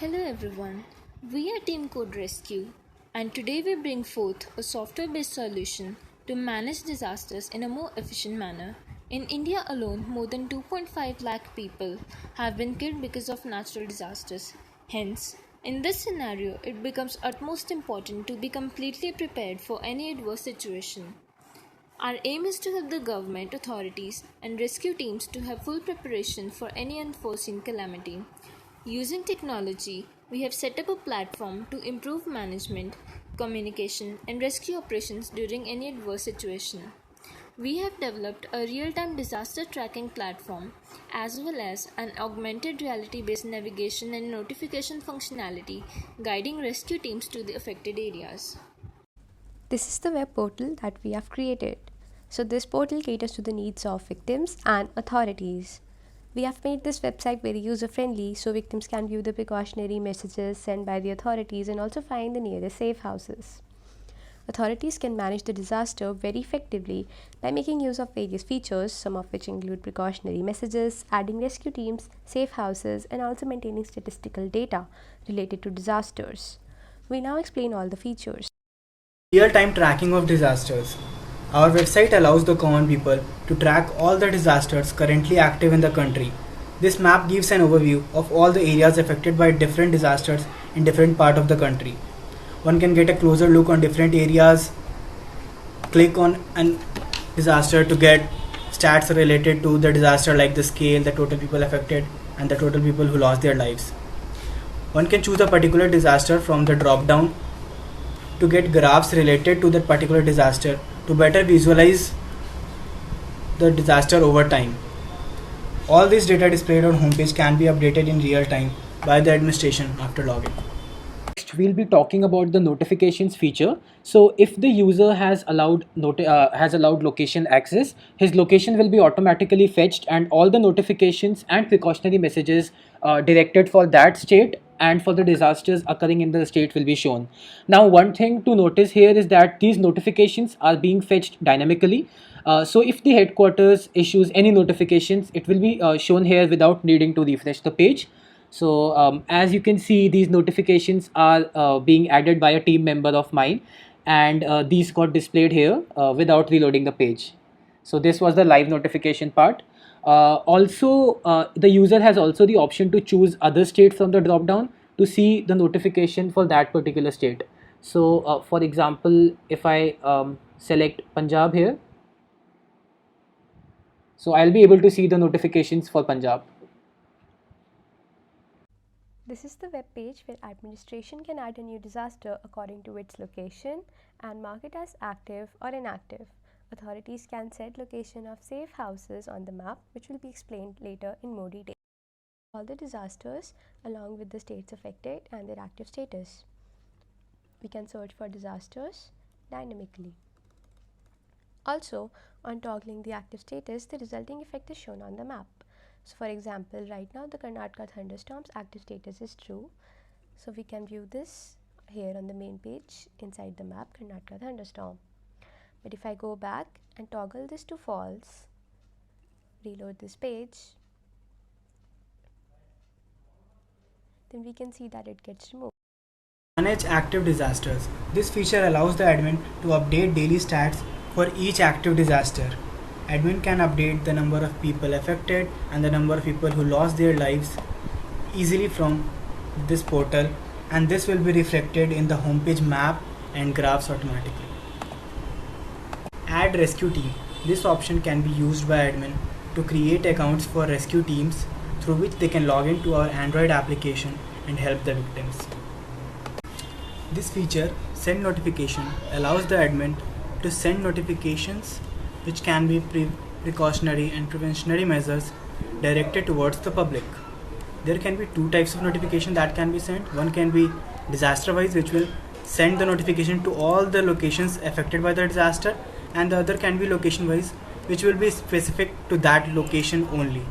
Hello everyone, we are Team Code Rescue and today we bring forth a software based solution to manage disasters in a more efficient manner. In India alone, more than 2.5 lakh people have been killed because of natural disasters. Hence, in this scenario, it becomes utmost important to be completely prepared for any adverse situation. Our aim is to help the government, authorities, and rescue teams to have full preparation for any unforeseen calamity. Using technology, we have set up a platform to improve management, communication, and rescue operations during any adverse situation. We have developed a real time disaster tracking platform as well as an augmented reality based navigation and notification functionality guiding rescue teams to the affected areas. This is the web portal that we have created. So this portal caters to the needs of victims and authorities. We have made this website very user-friendly so victims can view the precautionary messages sent by the authorities and also find the nearest safe houses. Authorities can manage the disaster very effectively by making use of various features, some of which include precautionary messages, adding rescue teams, safe houses, and also maintaining statistical data related to disasters. We now explain all the features. Real-time tracking of disasters. Our website allows the common people to track all the disasters currently active in the country. This map gives an overview of all the areas affected by different disasters in different parts of the country. One can get a closer look on different areas, click on an disaster to get stats related to the disaster like the scale, the total people affected, and the total people who lost their lives. One can choose a particular disaster from the drop down to get graphs related to that particular disaster to better visualize the disaster over time. All this data displayed on homepage can be updated in real time by the administration after login. Next, we'll be talking about the notifications feature. So if the user has allowed location access, his location will be automatically fetched and all the notifications and precautionary messages directed for that state and for the disasters occurring in the state will be shown. Now, one thing to notice here is that these notifications are being fetched dynamically. So if the headquarters issues any notifications, it will be shown here without needing to refresh the page. So as you can see, these notifications are being added by a team member of mine, and these got displayed here without reloading the page. So this was the live notification part. The user has also the option to choose other state from the drop down to see the notification for that particular state. So for example, if I select Punjab here, so I'll be able to see the notifications for Punjab. This is the web page where administration can add a new disaster according to its location and mark it as active or inactive. Authorities can set location of safe houses on the map, which will be explained later in more detail. All the disasters along with the states affected and their active status. We can search for disasters dynamically. Also, on toggling the active status, the resulting effect is shown on the map. So for example, right now the Karnataka thunderstorm's active status is true. So we can view this here on the main page inside the map Karnataka thunderstorm. But if I go back and toggle this to false, reload this page, then we can see that it gets removed. Manage active disasters. This feature allows the admin to update daily stats for each active disaster. Admin can update the number of people affected and the number of people who lost their lives easily from this portal, and this will be reflected in the homepage map and graphs automatically. Add rescue team. This option can be used by admin to create accounts for rescue teams through which they can log into our Android application and help the victims. This feature, send notification, allows the admin to send notifications which can be precautionary and preventionary measures directed towards the public. There can be two types of notification that can be sent. One can be disaster wise, which will send the notification to all the locations affected by the disaster, and the other can be location wise, which will be specific to that location only.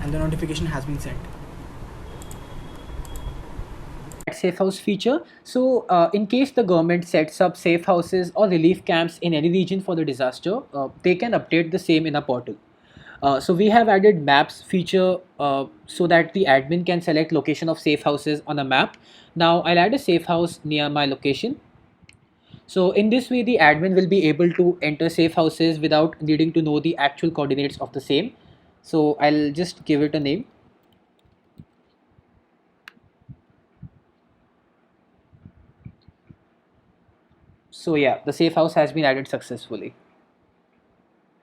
And the notification has been sent. safe house feature. So in case the government sets up safe houses or relief camps in any region for the disaster, they can update the same in a portal. So we have added maps feature so that the admin can select location of safe houses on a map. Now I'll add a safe house near my location. So in this way, the admin will be able to enter safe houses without needing to know the actual coordinates of the same. So I'll just give it a name. So yeah, the safe house has been added successfully.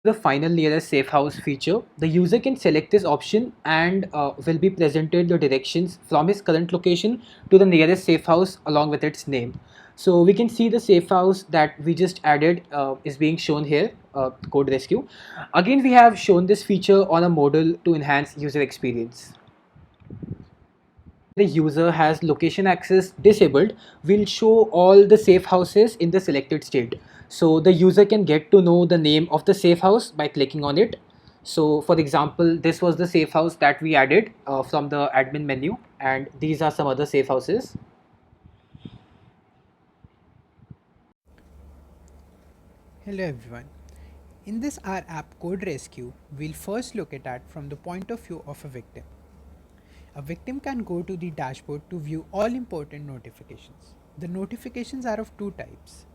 The final nearest safe house feature, the user can select this option and will be presented the directions from his current location to the nearest safe house along with its name. So we can see the safe house that we just added is being shown here, Code Rescue. Again, we have shown this feature on a model to enhance user experience. The user has location access disabled, will show all the safe houses in the selected state. So the user can get to know the name of the safe house by clicking on it. So for example, this was the safe house that we added from the admin menu, and these are some other safe houses. Hello everyone. In this our app Code Rescue, we'll first look at it from the point of view of a victim. A victim can go to the dashboard to view all important notifications. The notifications are of two types.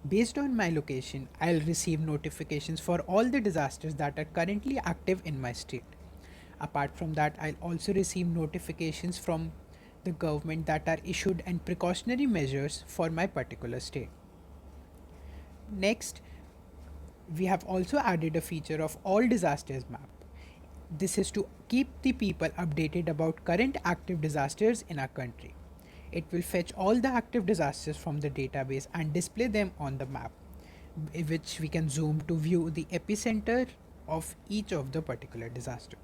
Based on my location, I'll receive notifications for all the disasters that are currently active in my state. Apart from that, I'll also receive notifications from the government that are issued and precautionary measures for my particular state. Next, we have also added a feature of all disasters map. This is to keep the people updated about current active disasters in our country. It will fetch all the active disasters from the database and display them on the map, which we can zoom to view the epicenter of each of the particular disaster.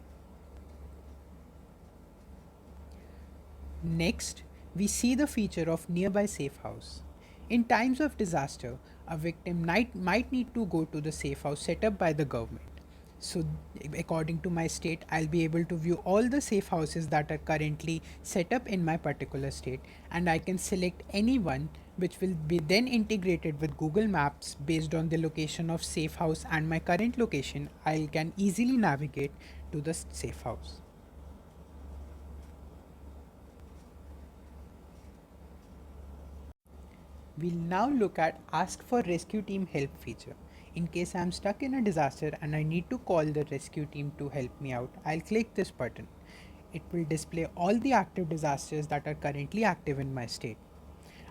Next, we see the feature of nearby safe house. In times of disaster, a victim might need to go to the safe house set up by the government. So according to my state, I'll be able to view all the safe houses that are currently set up in my particular state, and I can select any one which will be then integrated with Google Maps based on the location of safe house and my current location. I can easily navigate to the safe house. We'll now look at Ask for Rescue Team Help feature. In case I'm stuck in a disaster and I need to call the rescue team to help me out, I'll click this button. It will display all the active disasters that are currently active in my state.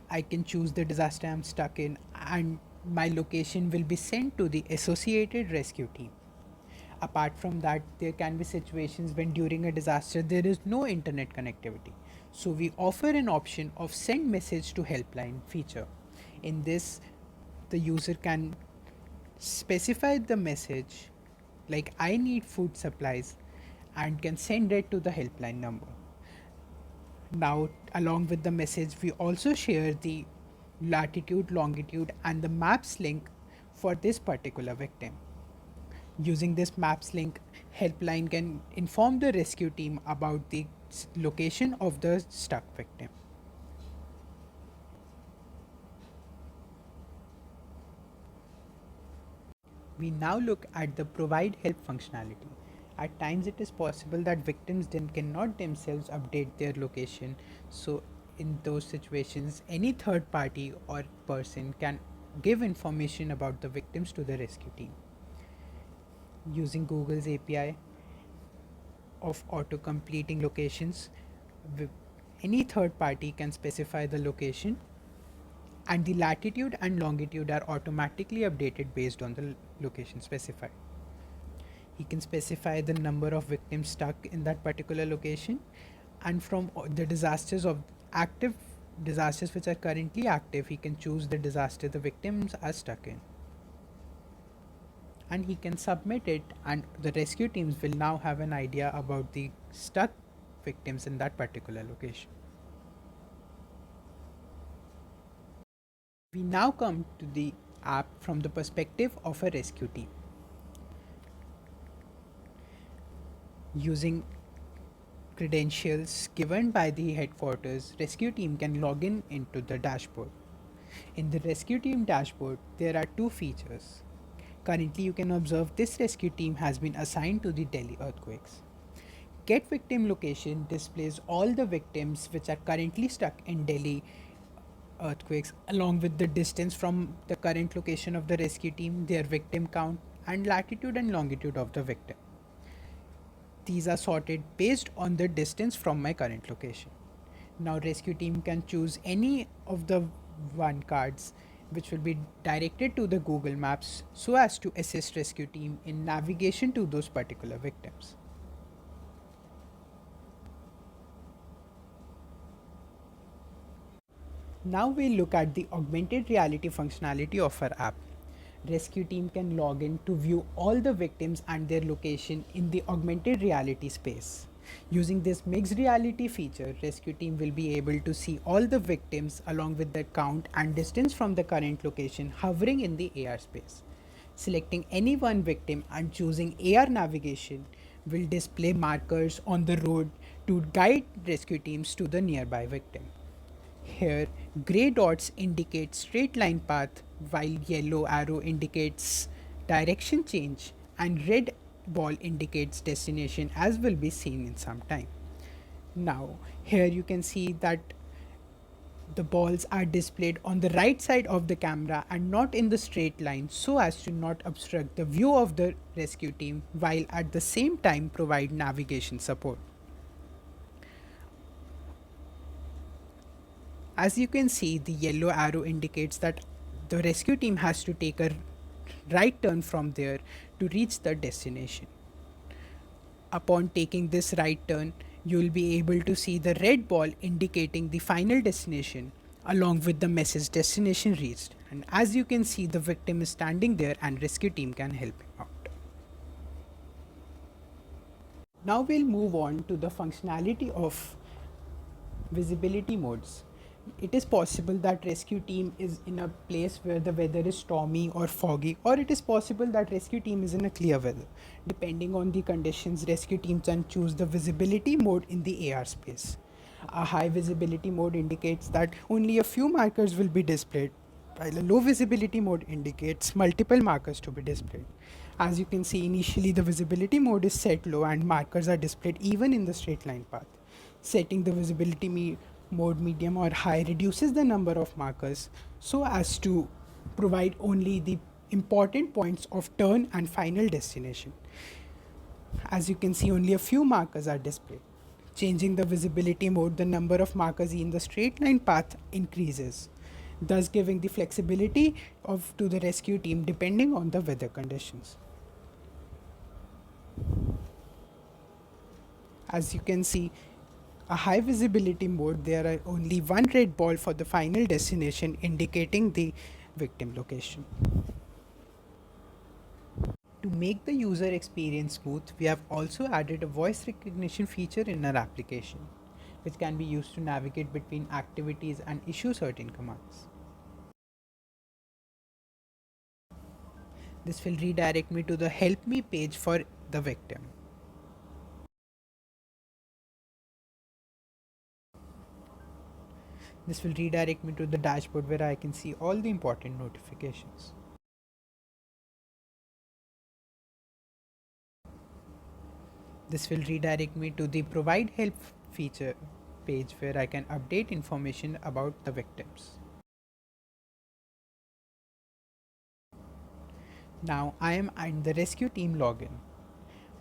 I can choose the disaster I'm stuck in and my location will be sent to the associated rescue team. Apart from that, there can be situations when during a disaster there is no internet connectivity. So we offer an option of send message to helpline feature. In this, the user can specify the message like I need food supplies and can send it to the helpline number. Now, along with the message, we also share the latitude, longitude, and the maps link for this particular victim. Using this maps link, helpline can inform the rescue team about the location of the stuck victim. We now look at the provide help functionality. At times it is possible that victims cannot themselves update their location. So in those situations, any third party or person can give information about the victims to the rescue team. Using Google's API of auto-completing locations, any third party can specify the location and the latitude and longitude are automatically updated based on the location specified. He can specify the number of victims stuck in that particular location, and from the disasters of active disasters which are currently active, he can choose the disaster the victims are stuck in. And he can submit it, and the rescue teams will now have an idea about the stuck victims in that particular location. We now come to the app from the perspective of a rescue team. Using credentials given by the headquarters, rescue team can log in into the dashboard. In the rescue team dashboard, there are two features. Currently, you can observe this rescue team has been assigned to the Delhi earthquakes. Get victim location displays all the victims which are currently stuck in Delhi earthquakes, along with the distance from the current location of the rescue team, their victim count, and latitude and longitude of the victim. These are sorted based on the distance from my current location. Now rescue team can choose any of the one cards which will be directed to the Google Maps so as to assist rescue team in navigation to those particular victims. Now we'll look at the augmented reality functionality of our app. Rescue team can log in to view all the victims and their location in the augmented reality space. Using this mixed reality feature, rescue team will be able to see all the victims along with their count and distance from the current location hovering in the AR space. Selecting any one victim and choosing AR navigation will display markers on the road to guide rescue teams to the nearby victim. Here, grey dots indicate straight line path while yellow arrow indicates direction change and red ball indicates destination, as will be seen in some time. Now, here you can see that the balls are displayed on the right side of the camera and not in the straight line so as to not obstruct the view of the rescue team while at the same time provide navigation support. As you can see, the yellow arrow indicates that the rescue team has to take a right turn from there to reach the destination. Upon taking this right turn, you will be able to see the red ball indicating the final destination along with the message destination reached. And as you can see, the victim is standing there and rescue team can help him out. Now we'll move on to the functionality of visibility modes. It is possible that rescue team is in a place where the weather is stormy or foggy, or it is possible that rescue team is in a clear weather. Depending on the conditions, rescue team can choose the visibility mode in the AR space. A high visibility mode indicates that only a few markers will be displayed, while a low visibility mode indicates multiple markers to be displayed. As you can see, initially the visibility mode is set low and markers are displayed even in the straight line path. Setting the visibility mode medium or high reduces the number of markers so as to provide only the important points of turn and final destination. As you can see, only a few markers are displayed. Changing the visibility mode, the number of markers in the straight line path increases, thus giving the flexibility to the rescue team depending on the weather conditions. As you can see, a high visibility mode, there are only one red ball for the final destination indicating the victim location. To make the user experience smooth, we have also added a voice recognition feature in our application, which can be used to navigate between activities and issue certain commands. This will redirect me to the Help Me page for the victim. This will redirect me to the dashboard where I can see all the important notifications. This will redirect me to the Provide Help feature page where I can update information about the victims. Now I am in the rescue team login.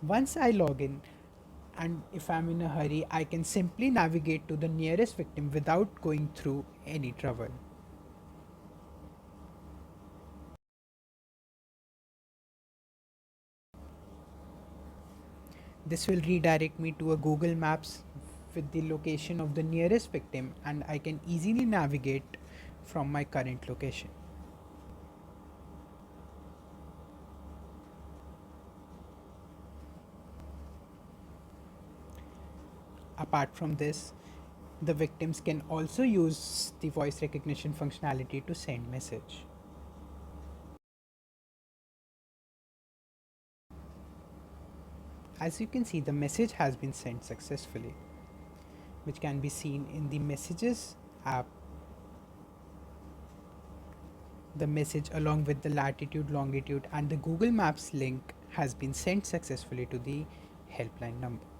Once I log in, and if I'm in a hurry, I can simply navigate to the nearest victim without going through any trouble. This will redirect me to a Google Maps with the location of the nearest victim, and I can easily navigate from my current location. Apart from this, the victims can also use the voice recognition functionality to send message. As you can see, the message has been sent successfully. which can be seen in the Messages app. The message along with the latitude, longitude and the Google Maps link has been sent successfully to the helpline number.